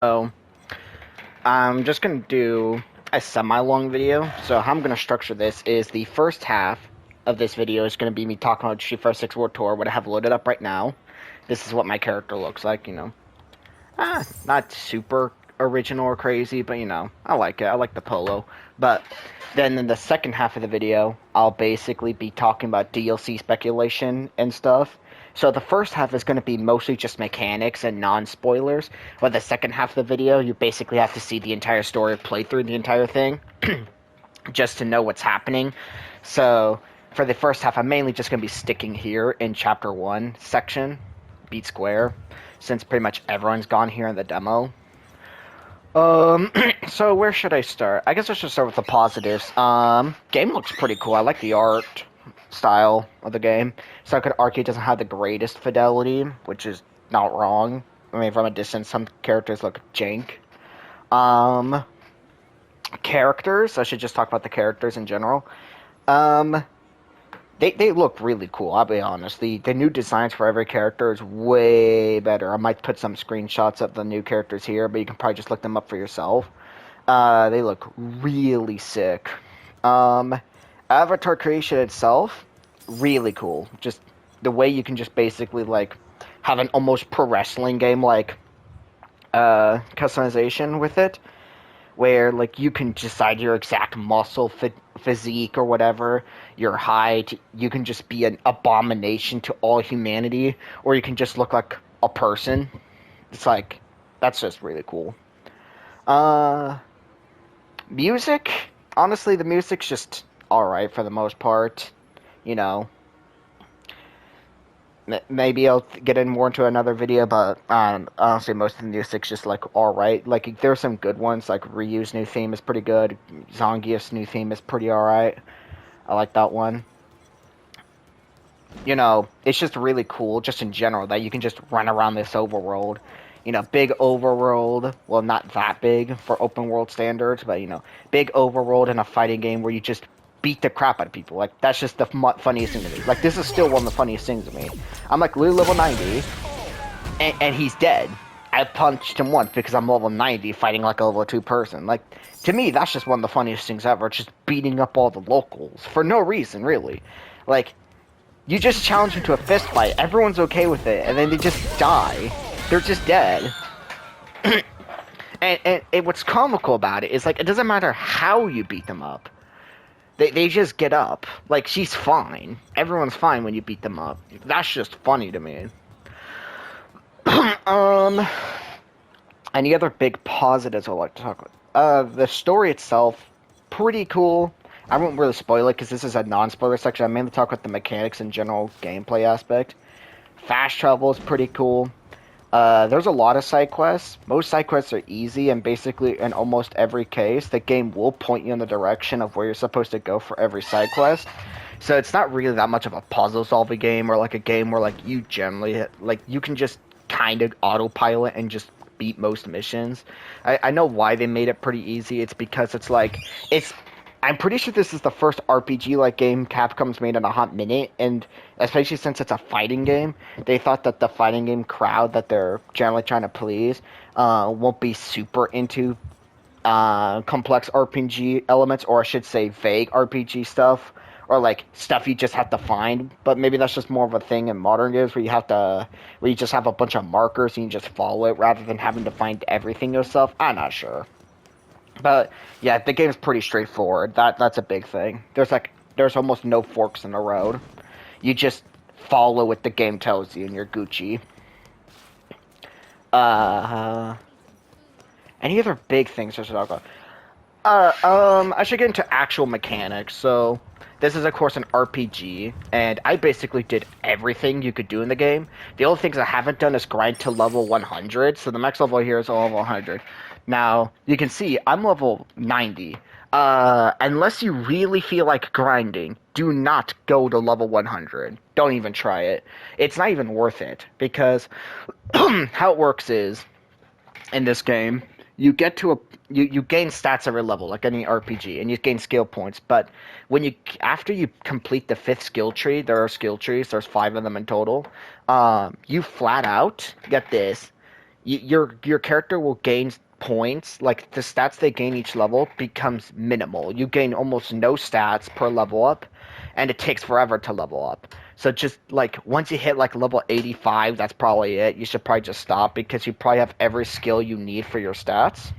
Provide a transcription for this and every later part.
So I'm just gonna do a semi-long video. So how I'm gonna structure this is the first half of this video is gonna be me talking about SF6 World Tour, what I have loaded up right now. This is what my character looks like, not super original or crazy, but I like it. I like the polo. But then in the second half of the video, I'll basically be talking about DLC speculation and stuff. So the first half is going to be mostly just mechanics and non-spoilers, but the second half of the video, you basically have to see the entire story, play through the entire thing, just to know what's happening. So for the first half, I'm mainly just going to be sticking here in Chapter 1 section, Beat Square, since pretty much everyone's gone here in the demo. So where should I start? I guess I should start with the positives. Game looks pretty cool. I like the art style of the game. So I could argue it doesn't have the greatest fidelity, which is not wrong. I mean, from a distance, some characters look jank. Um, Characters. I should just talk about the characters in general. Um, they look really cool, I'll be honest. The new designs for every character is way better. I might put some screenshots of the new characters here, but you can probably just look them up for yourself. They look really sick. Um, Avatar creation itself, really cool. Just the way you can just basically, like, have an almost pro wrestling game, like, customization with it where like you can decide your exact muscle physique or whatever, your height. You can just be an abomination to all humanity, or you can just look like a person. It's like that's just really cool. Uh, Music. Honestly, the music's just all right for the most part. You know, maybe I'll get in more into another video, but honestly, most of the music's just like all right. Like there's some good ones, like Ryu's new theme is pretty good. Zangief's new theme is pretty all right. I like that one. It's just really cool, just in general, that you can just run around this overworld. Big overworld. Well, not that big for open world standards, but big overworld in a fighting game where you just beat the crap out of people. Like that's just the funniest thing to me. Like this is still one of the funniest things to me. I'm like literally level 90, and he's dead. I punched him once because I'm level 90 fighting like a level 2 person. Like, to me, that's just one of the funniest things ever. Just beating up all the locals for no reason, really. Like, you just challenge them to a fist fight. Everyone's okay with it, and then they just die. They're just dead. And what's comical about it is, like, it doesn't matter how you beat them up. They just get up. Like, she's fine. Everyone's fine when you beat them up. That's just funny to me. um, any other big positives I'd like to talk about? The story itself, pretty cool. I won't really spoil it because this is a non-spoiler section. I mainly talk about the mechanics and general gameplay aspect. Fast travel is pretty cool. There's a lot of side quests. Most side quests are easy, and basically in almost every case, the game will point you in the direction of where you're supposed to go for every side quest. So it's not really that much of a puzzle-solving game, or like a game where like you generally like you can just kind of autopilot and just beat most missions. I know why they made it pretty easy. It's because it's I'm pretty sure this is the first RPG like game Capcom's made in a hot minute, and especially since it's a fighting game, they thought that the fighting game crowd that they're generally trying to please won't be super into complex RPG elements, or I should say vague RPG stuff, or like stuff you just have to find. But maybe that's just more of a thing in modern games where you just have a bunch of markers and you just follow it rather than having to find everything yourself. I'm not sure. But yeah, the game's pretty straightforward. That's a big thing. There's almost no forks in the road. You just follow what the game tells you and you're Gucci. Any other big things I should talk about? I should get into actual mechanics. So this is of course an RPG, and I basically did everything you could do in the game. The only things I haven't done is grind to level 100. So the max level here is level 100. Now you can see I'm level 90. Unless you really feel like grinding, do not go to level 100. Don't even try it. It's not even worth it because how it works is in this game, you get to you gain stats every level, like any RPG, and you gain skill points. But after you complete the fifth skill tree, there are skill trees. There's 5 of them in total. You flat out get this. your character will gain points. Like the stats they gain each level becomes minimal. You gain almost no stats per level up, and it takes forever to level up. So just like once you hit like level 85, that's probably it. You should probably just stop because you probably have every skill you need for your stats.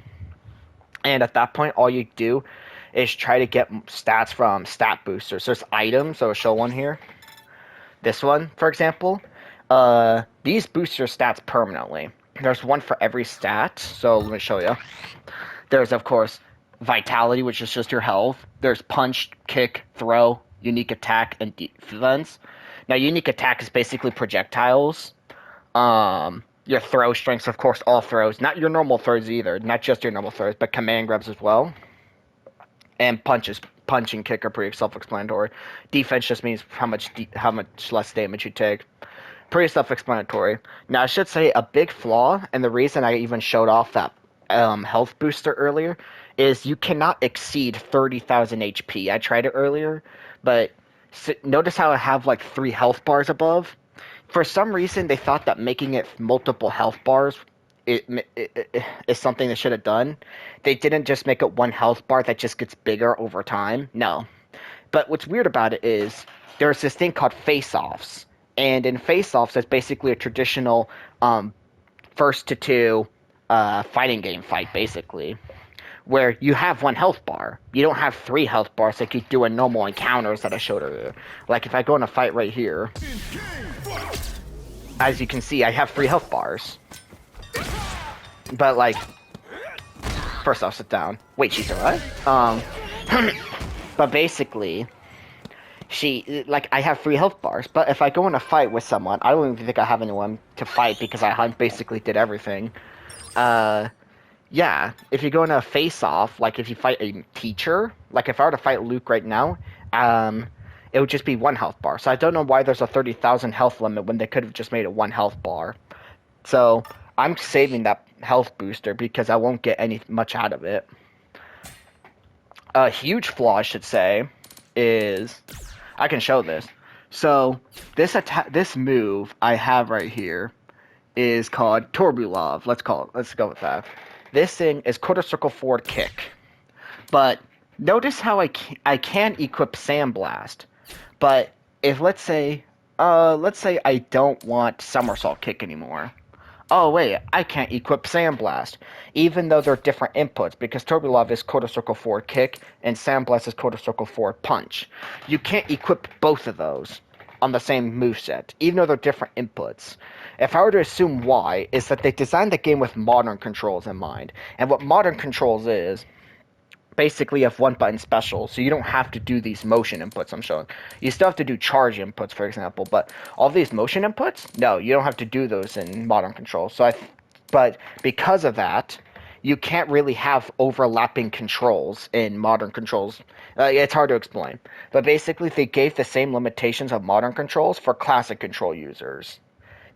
And at that point, all you do is try to get stats from stat boosters. There's items, so I'll show one here. This one, for example, these boost your stats permanently. There's one for every stat, so let me show you. There's, of course, Vitality, which is just your health. There's Punch, Kick, Throw, Unique Attack, and Defense. Now, Unique Attack is basically projectiles. Your throw strengths, of course, all throws. Not your normal throws either. Not just your normal throws, but command grabs as well. And punch and kick are pretty self-explanatory. Defense just means how much less damage you take. Pretty self-explanatory. Now, I should say a big flaw, and the reason I even showed off that health booster earlier, is you cannot exceed 30,000 HP. I tried it earlier, but notice how I have like 3 health bars above? For some reason, they thought that making it multiple health bars is something they should have done. They didn't just make it 1 health bar that just gets bigger over time. No. But what's weird about it is there's this thing called face-offs. And in face-offs, it's basically a traditional first to 2 fighting game fight, basically. Where you have 1 health bar. You don't have 3 health bars like you do in normal encounters that I showed earlier. Like if I go in a fight right here, as you can see, I have 3 health bars. But like, first off, sit down. Wait, she's alright? But basically, I have 3 health bars. But if I go in a fight with someone, I don't even think I have anyone to fight because I basically did everything. Yeah, if you go in a face-off, like if you fight a teacher, like if I were to fight Luke right now, it would just be 1 health bar. So I don't know why there's a 30,000 health limit when they could have just made it 1 health bar. So I'm saving that health booster because I won't get much out of it. A huge flaw, I should say, is I can show this. So this move I have right here is called Turbulov. Let's go with that. This thing is quarter circle forward kick. But notice how I can equip Sandblast. But if let's say I don't want somersault kick anymore. Oh wait, I can't equip Sandblast, even though they're different inputs, because Turbulov is quarter circle forward kick and Sandblast is quarter circle forward punch. You can't equip both of those on the same moveset, even though they're different inputs. If I were to assume why, is that they designed the game with modern controls in mind. And what modern controls is, basically you have 1 button special, so you don't have to do these motion inputs I'm showing. You still have to do charge inputs, for example, but all these motion inputs, no, you don't have to do those in modern controls. But because of that, you can't really have overlapping controls in modern controls. It's hard to explain. But basically, they gave the same limitations of modern controls for classic control users.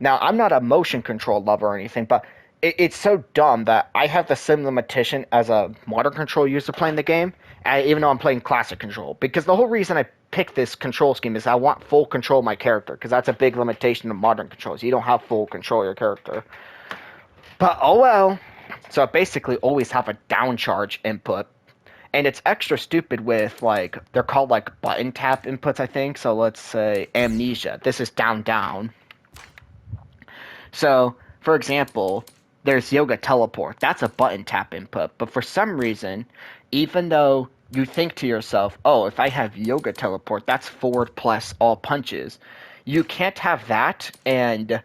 Now, I'm not a motion control lover or anything, but it's so dumb that I have the same limitation as a modern control user playing the game, even though I'm playing classic control. Because the whole reason I picked this control scheme is I want full control of my character, because that's a big limitation of modern controls. You don't have full control of your character. But oh well. So I basically always have a down charge input. And it's extra stupid with, like, they're called, like, button tap inputs, I think. So let's say Amnesia. This is down, down. So, for example, there's Yoga Teleport. That's a button tap input. But for some reason, even though you think to yourself, oh, if I have Yoga Teleport, that's forward plus all punches. You can't have that and,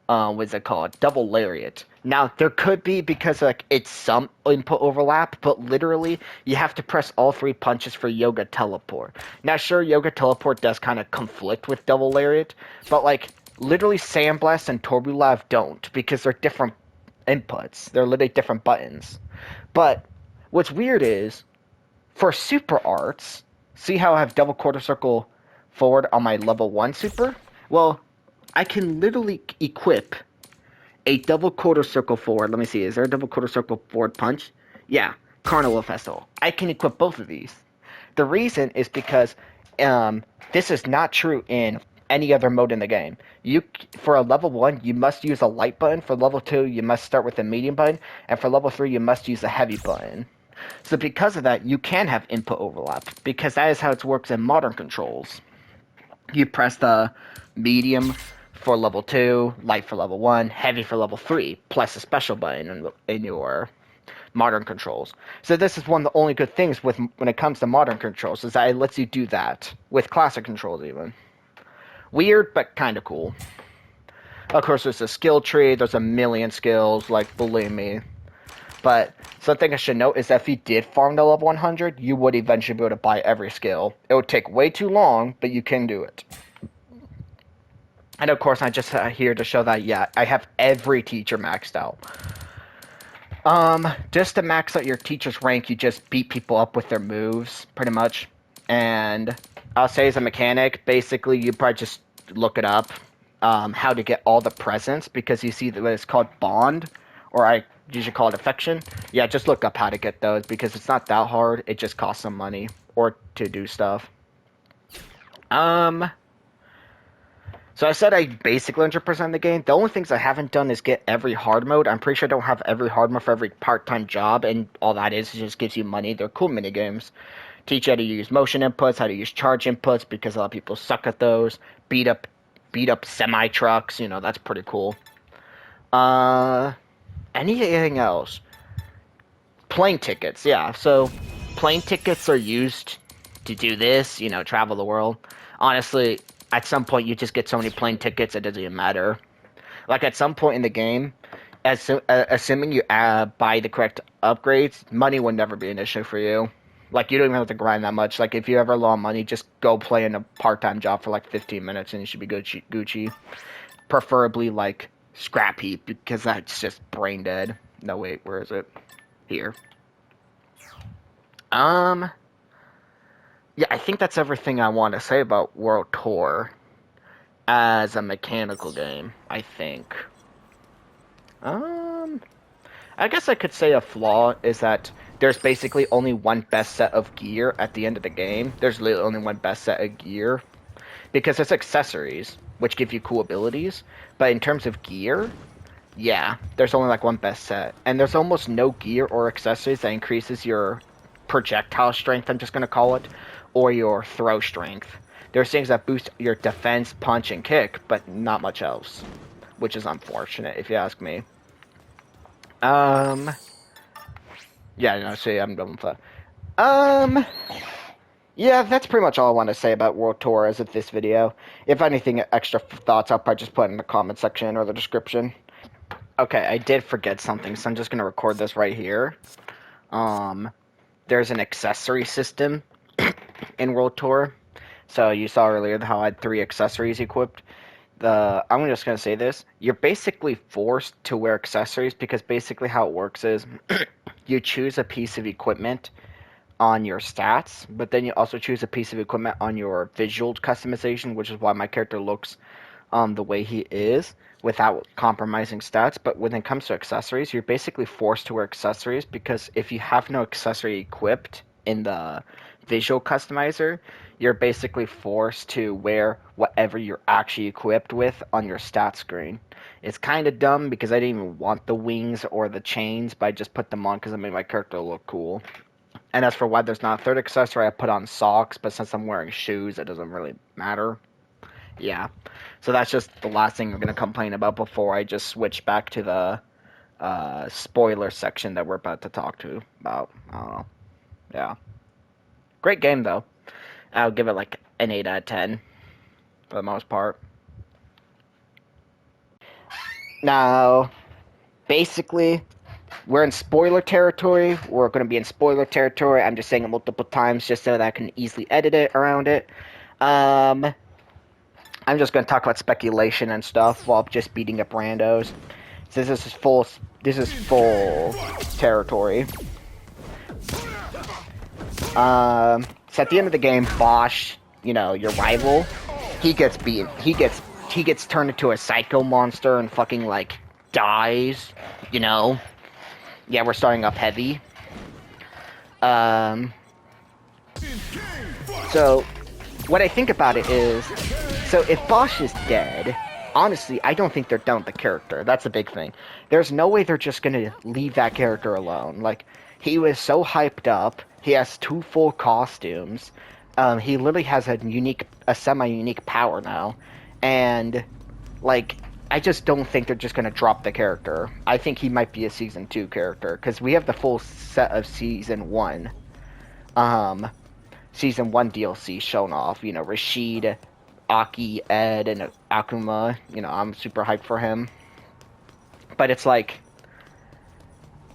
what's it called? Double Lariat. Now, there could be because, like, it's some input overlap, but literally, you have to press all 3 punches for Yoga Teleport. Now, sure, Yoga Teleport does kind of conflict with Double Lariat, but, like, literally Sandblast and Turbulov don't, because they're different inputs. They're literally different buttons. But what's weird is, for super arts, see how I have double quarter circle forward on my level 1 super? Well, I can literally equip a double quarter circle forward. Let me see, is there a double quarter circle forward punch? Yeah, Carnival Festival. I can equip both of these. The reason is because this is not true in any other mode in the game. For a level 1, you must use a light button. For level 2, you must start with a medium button. And for level 3, you must use a heavy button. So because of that, you can have input overlap, because that is how it works in modern controls. You press the medium for level 2, light for level 1, heavy for level 3, plus a special button in your modern controls. So this is one of the only good things when it comes to modern controls, is that it lets you do that with classic controls even. Weird, but kind of cool. Of course, there's a skill tree. There's a million skills, like, believe me. But something I should note is that if you did farm to level 100, you would eventually be able to buy every skill. It would take way too long, but you can do it. And of course, I'm just here to show that, yeah, I have every teacher maxed out. Just to max out your teacher's rank, you just beat people up with their moves, pretty much. And I'll say as a mechanic, basically, you probably just look it up, how to get all the presents, because you see that it's called Bond, or I usually call it Affection. Yeah, just look up how to get those, because it's not that hard, it just costs some money, or to do stuff. So I said I basically 100% the game. The only things I haven't done is get every hard mode. I'm pretty sure I don't have every hard mode for every part-time job, and all that is just gives you money. They're cool minigames. Teach you how to use motion inputs, how to use charge inputs, because a lot of people suck at those. Beat up semi-trucks, you know, that's pretty cool. Anything else? Plane tickets, yeah. So, plane tickets are used to do this, you know, travel the world. Honestly, at some point, you just get so many plane tickets, it doesn't even matter. Like, at some point in the game, assuming you buy the correct upgrades, money will never be an issue for you. Like, you don't even have to grind that much. Like, if you're ever low on money, just go play in a part-time job for, like, 15 minutes, and you should be Gucci. Preferably, like, scrap heap, because that's just brain dead. No, wait, where is it? Here. Yeah, I think that's everything I want to say about World Tour as a mechanical game, I think. I guess I could say a flaw is that there's basically only one best set of gear at the end of the game. There's literally only one best set of gear, because it's accessories, which give you cool abilities, but in terms of gear, yeah, there's only like one best set, and there's almost no gear or accessories that increases your projectile strength, I'm just going to call it, or your throw strength. There's things that boost your defense, punch, and kick, but not much else, which is unfortunate, if you ask me. Yeah, no, see, I'm done with that. Yeah, that's pretty much all I want to say about World Tour as of this video. If anything, extra thoughts, I'll probably just put in the comment section or the description. Okay, I did forget something, so I'm just going to record this right here. There's an accessory system in World Tour. So you saw earlier how I had 3 accessories equipped. I'm just going to say this. You're basically forced to wear accessories, because basically how it works is you choose a piece of equipment on your stats, but then you also choose a piece of equipment on your visual customization, which is why my character looks the way he is without compromising stats. But when it comes to accessories, you're basically forced to wear accessories, because if you have no accessory equipped in the visual customizer, you're basically forced to wear whatever you're actually equipped with on your stat screen. It's kind of dumb, because I didn't even want the wings or the chains, but I just put them on because it made my character look cool. And as for why there's not a third accessory, I put on socks, but since I'm wearing shoes, it doesn't really matter. Yeah. So that's just the last thing I'm going to complain about before I just switch back to the spoiler section that we're about to talk about. I don't know. Yeah. Great game, though. I'll give it like an 8 out of 10 for the most part. Now, basically, we're in spoiler territory. We're going to be in spoiler territory. I'm just saying it multiple times just so that I can easily edit it around it. I'm just going to talk about speculation and stuff while just beating up randos. So this is full territory. So at the end of the game, Bosch, you know, your rival, he gets beaten. He gets turned into a psycho monster and fucking, like, dies, you know. Yeah, we're starting off heavy. So, what I think about it is, So if Bosch is dead, honestly, I don't think they're done with the character. That's the big thing. There's no way they're just gonna leave that character alone. Like, he was so hyped up. He has 2 full costumes. He literally has a semi-unique power now, and like, I just don't think they're just gonna drop the character. I think he might be a season 2 character because we have the full set of season 1. Season 1 DLC shown off. You know, Rashid, Aki, Ed, and Akuma. You know, I'm super hyped for him. But it's like,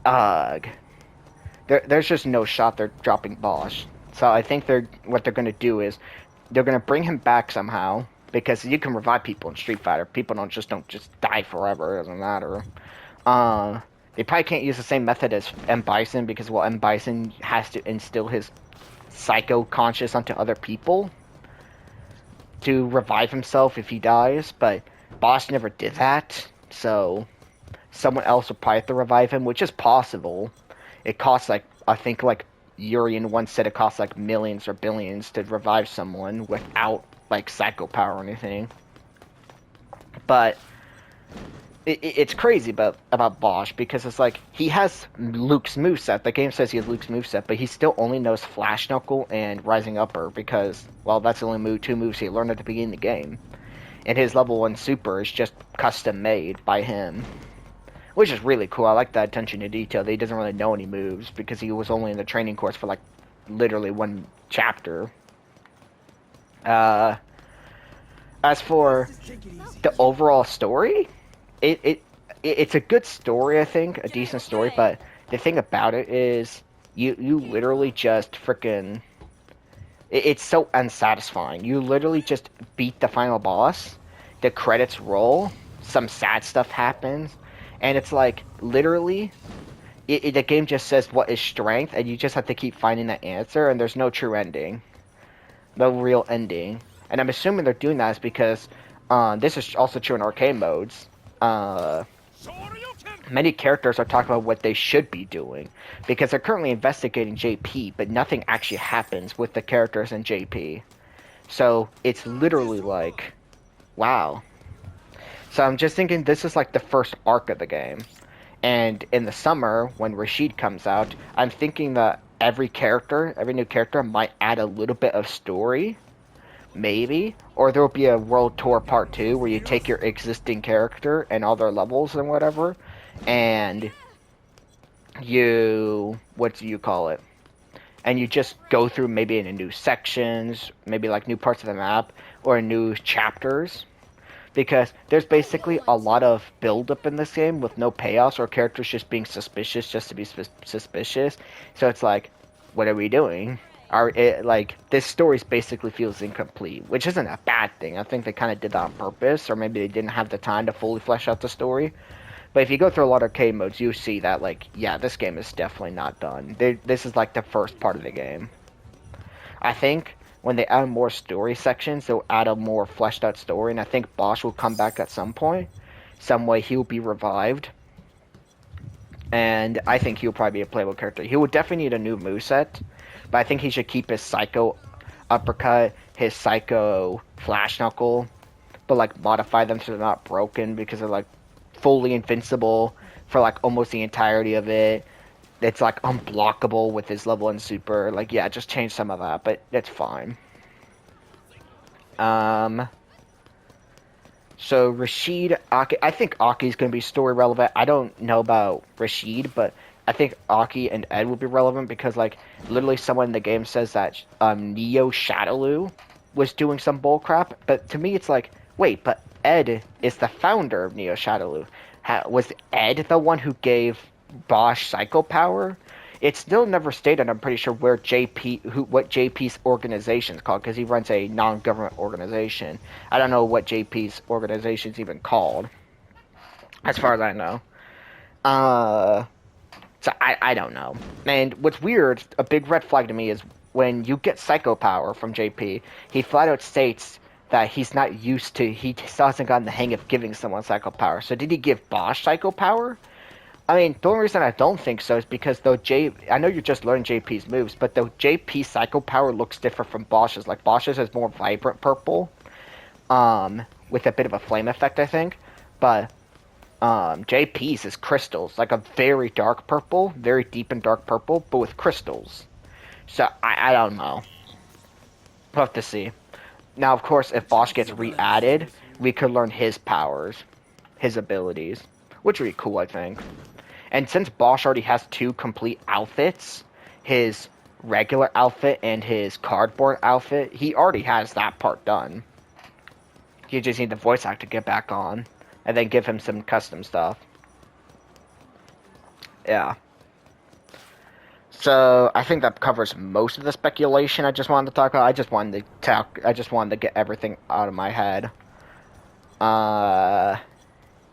there's just no shot they're dropping Bosch. So I think what they're gonna do is they're gonna bring him back somehow, because you can revive people in Street Fighter. People don't just die forever. It doesn't matter. They probably can't use the same method as M. Bison, because, well, M. Bison has to instill his psycho conscious onto other people to revive himself if he dies, but Bosch never did that, so someone else will probably have to revive him, which is possible. It costs, like, I think, like, Urian once said it costs, like, millions or billions to revive someone without, like, psycho power or anything. But it's crazy about Bosch, because it's like, he has Luke's moveset. The game says he has Luke's moveset, but he still only knows Flash Knuckle and Rising Upper, because, well, that's the only 2 moves he learned at the beginning of the game. And his level 1 super is just custom made by him, which is really cool. I like that attention to detail. That he doesn't really know any moves, because he was only in the training course for, like, literally 1 chapter. As for the overall story, it's a good story, I think, a decent story, but the thing about it is you literally just freaking... It's so unsatisfying. You literally just beat the final boss, the credits roll, some sad stuff happens, and it's like, literally, the game just says what is strength, and you just have to keep finding that answer, and there's no true ending. No real ending. And I'm assuming they're doing that is because this is also true in arcade modes. Many characters are talking about what they should be doing, because they're currently investigating JP, but nothing actually happens with the characters in JP. So it's literally like, wow. So I'm just thinking this is like the first arc of the game. And in the summer, when Rashid comes out, I'm thinking that every new character might add a little bit of story. Maybe. Or there will be a World Tour Part 2 where you take your existing character and all their levels and whatever, and you... what do you call it? And you just go through maybe in new sections, maybe like new parts of the map, or new chapters. Because there's basically a lot of build-up in this game with no payoffs, or characters just being suspicious just to be suspicious. So it's like, what are we doing? This story basically feels incomplete, which isn't a bad thing. I think they kind of did that on purpose, or maybe they didn't have the time to fully flesh out the story. But if you go through a lot of arcade modes, you see that, like, yeah, this game is definitely not done. This is, like, the first part of the game. I think when they add more story sections, they'll add a more fleshed out story, and I think Bosch will come back at some point. Some way he'll be revived. And I think he'll probably be a playable character. He would definitely need a new moveset, but I think he should keep his Psycho Uppercut, his Psycho Flash Knuckle, but, like, modify them so they're not broken, because they're, like, fully invincible for, like, almost the entirety of it. It's, like, unblockable with his level 1 super. Like, yeah, just change some of that, but it's fine. So, Rashid, Aki... I think Aki's going to be story relevant. I don't know about Rashid, but I think Aki and Ed will be relevant, because, like, literally someone in the game says that Neo Shadowloo was doing some bullcrap, but to me it's like, wait, but Ed is the founder of Neo Shadowloo. Was Ed the one who gave Bosch psycho power? It's still never stated, I'm pretty sure, what JP's organization is called, because he runs a non-government organization. I don't know what JP's organization is even called, as far as I know. So I don't know. And what's weird, a big red flag to me, is when you get psycho power from JP, he flat out states that he's not used to, he still hasn't gotten the hang of giving someone psycho power. So did he give Bosch psycho power? I mean, the only reason I don't think so is because I know you're just learning JP's moves, but the JP psycho power looks different from Bosch's. Like, Bosch's is more vibrant purple. with a bit of a flame effect, I think. But JP's is crystals, like a very dark purple, very deep and dark purple, but with crystals. So I don't know. We'll have to see. Now, of course, if Bosch gets re-added, we could learn his powers, his abilities, which would be cool, I think. And since Bosch already has 2 complete outfits, his regular outfit and his cardboard outfit, he already has that part done. You just need the voice actor to get back on, and then give him some custom stuff. Yeah. So I think that covers most of the speculation I just wanted to talk about. I just wanted to get everything out of my head.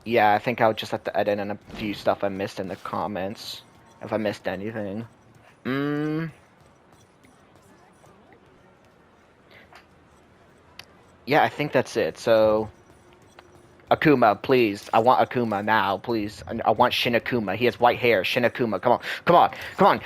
Yeah, I think I'll just have to edit in a few stuff I missed in the comments, if I missed anything. Yeah, I think that's it. So, Akuma, please. I want Akuma now, please. I want Shin Akuma. He has white hair. Shin Akuma. Come on. Come on. Come on.